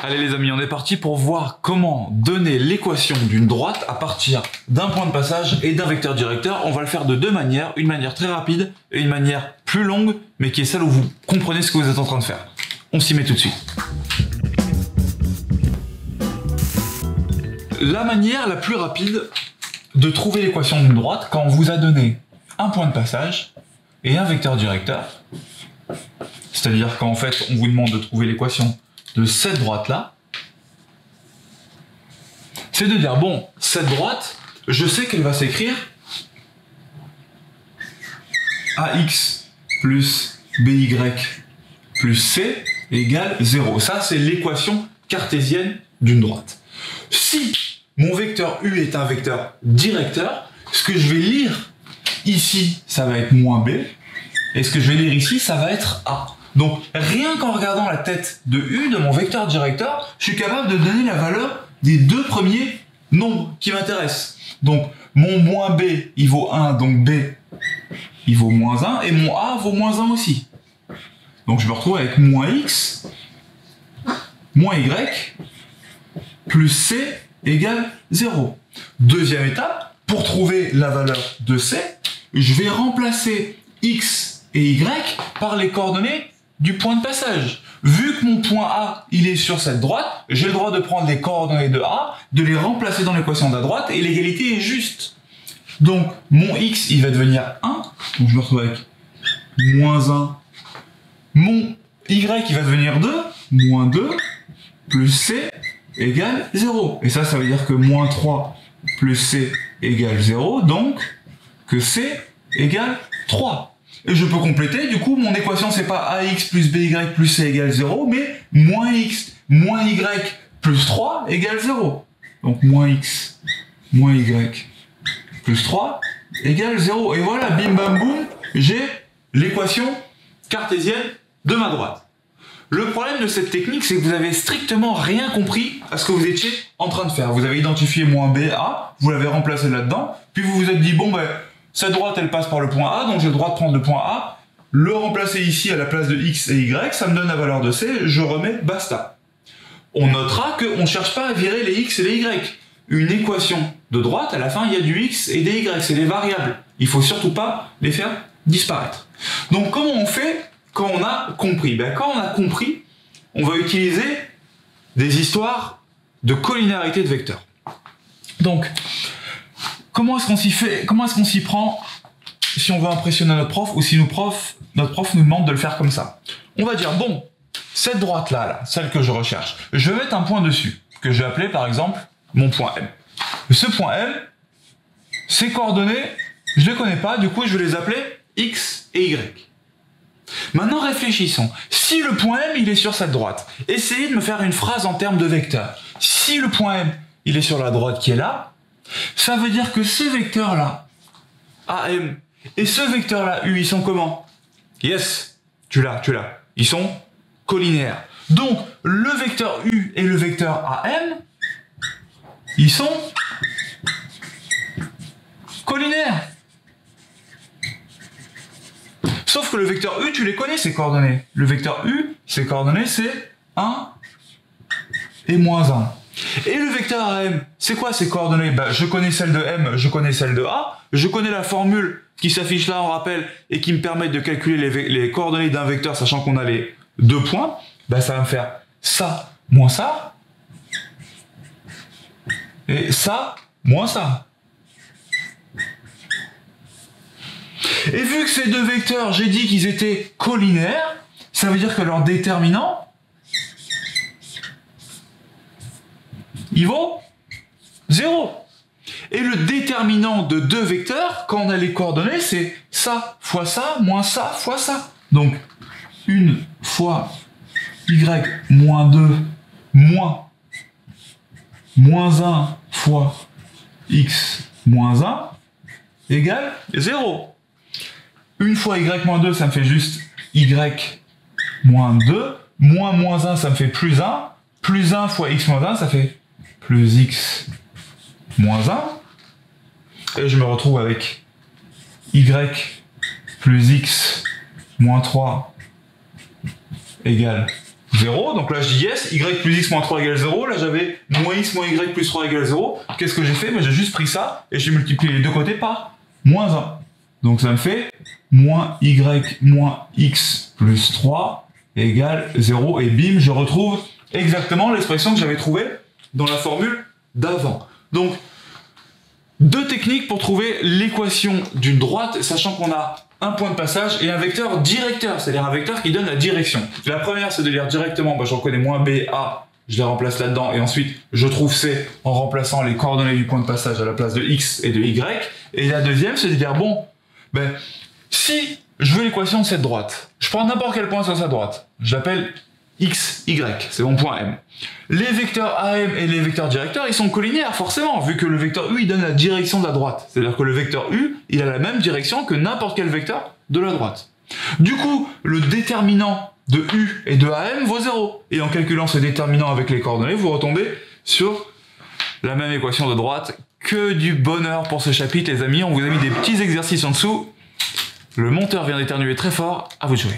Allez les amis, on est parti pour voir comment donner l'équation d'une droite à partir d'un point de passage et d'un vecteur directeur. On va le faire de deux manières, une manière très rapide et une manière plus longue, mais qui est celle où vous comprenez ce que vous êtes en train de faire. On s'y met tout de suite. La manière la plus rapide de trouver l'équation d'une droite quand on vous a donné un point de passage et un vecteur directeur, c'est-à-dire qu'en fait on vous demande de trouver l'équation de cette droite-là, c'est de dire, bon, cette droite, je sais qu'elle va s'écrire AX plus BY plus C égale 0. Ça, c'est l'équation cartésienne d'une droite. Si mon vecteur U est un vecteur directeur, ce que je vais lire ici, ça va être moins B, et ce que je vais lire ici, ça va être A. Donc, rien qu'en regardant la tête de U de mon vecteur directeur, je suis capable de donner la valeur des deux premiers nombres qui m'intéressent. Donc, mon moins B, il vaut 1, donc B, il vaut moins 1, et mon A vaut moins 1 aussi. Donc, je me retrouve avec moins X, moins Y, plus C égale 0. Deuxième étape, pour trouver la valeur de C, je vais remplacer X et Y par les coordonnées du point de passage. Vu que mon point A, il est sur cette droite, j'ai le droit de prendre les coordonnées de A, de les remplacer dans l'équation de la droite, et l'égalité est juste. Donc, mon X, il va devenir 1, donc je me retrouve avec moins 1. Mon Y, il va devenir 2, moins 2, plus C égale 0. Et ça veut dire que moins 3 plus C égale 0, donc que C égale 3. Et je peux compléter, du coup, mon équation, c'est pas AX plus BY plus C égale 0, mais moins X moins Y plus 3 égale 0. Donc, moins X moins Y plus 3 égale 0. Et voilà, bim bam boum, j'ai l'équation cartésienne de ma droite. Le problème de cette technique, c'est que vous avez strictement rien compris à ce que vous étiez en train de faire. Vous avez identifié moins B, A, vous l'avez remplacé là-dedans, puis vous vous êtes dit, bon, ben, cette droite, elle passe par le point A, donc j'ai le droit de prendre le point A, le remplacer ici à la place de X et Y, ça me donne la valeur de C, je remets, basta. On notera qu'on ne cherche pas à virer les X et les Y. Une équation de droite, à la fin, il y a du X et des Y, c'est des variables. Il ne faut surtout pas les faire disparaître. Donc comment on fait quand on a compris? Ben, quand on a compris, on va utiliser des histoires de collinéarité de vecteurs. Donc, comment est-ce qu'on s'y fait? Comment est-ce qu'on s'y prend si on veut impressionner notre prof ou si notre prof nous demande de le faire comme ça? On va dire, bon, cette droite-là, celle que je recherche, je vais mettre un point dessus, que je vais appeler par exemple mon point M. Ce point M, ses coordonnées, je ne les connais pas, du coup je vais les appeler X et Y. Maintenant réfléchissons. Si le point M, il est sur cette droite, essayez de me faire une phrase en termes de vecteur. Si le point M, il est sur la droite qui est là, ça veut dire que ce vecteur-là, AM, et ce vecteur-là, U, ils sont comment? Yes, tu l'as. Ils sont collinéaires. Donc, le vecteur U et le vecteur AM, ils sont collinaires. Sauf que le vecteur U, tu les connais, ses coordonnées. Le vecteur U, ses coordonnées, c'est 1 et moins 1. Et le vecteur AM, c'est quoi ses coordonnées? Ben, je connais celle de M, je connais celle de A, je connais la formule qui s'affiche là en rappel et qui me permet de calculer les coordonnées d'un vecteur sachant qu'on a les deux points. Ben, ça va me faire ça moins ça, et ça moins ça. Et vu que ces deux vecteurs, j'ai dit qu'ils étaient collinaires, ça veut dire que leur déterminant, il vaut 0. Et le déterminant de deux vecteurs, quand on a les coordonnées, c'est ça fois ça, moins ça fois ça. Donc, 1 fois y moins 2 moins 1 fois x moins 1 égale 0. 1 fois y moins 2, ça me fait juste y moins 2, moins 1, ça me fait plus 1, plus 1 fois x moins 1, ça fait plus x moins 1, et je me retrouve avec y plus x moins 3 égale 0. Donc là, je dis yes, y plus x moins 3 égale 0. Là, j'avais moins x moins y plus 3 égale 0. Qu'est-ce que j'ai fait? J'ai juste pris ça et j'ai multiplié les deux côtés par moins 1. Donc ça me fait moins y moins x plus 3 égale 0. Et bim, je retrouve exactement l'expression que j'avais trouvée dans la formule d'avant. Donc, deux techniques pour trouver l'équation d'une droite, sachant qu'on a un point de passage et un vecteur directeur, c'est-à-dire un vecteur qui donne la direction. La première, c'est de lire directement, je reconnais moins b, a, je les remplace là-dedans, et ensuite je trouve c en remplaçant les coordonnées du point de passage à la place de x et de y. Et la deuxième, c'est de dire, bon, si je veux l'équation de cette droite, je prends n'importe quel point sur sa droite, je l'appelle x, y, c'est mon point M. Les vecteurs AM et les vecteurs directeurs, ils sont collinéaires, forcément, vu que le vecteur U, il donne la direction de la droite. C'est-à-dire que le vecteur U, il a la même direction que n'importe quel vecteur de la droite. Du coup, le déterminant de U et de AM vaut 0. Et en calculant ce déterminant avec les coordonnées, vous retombez sur la même équation de droite. Que du bonheur pour ce chapitre, les amis. On vous a mis des petits exercices en dessous. Le monteur vient d'éternuer très fort. À vous de jouer.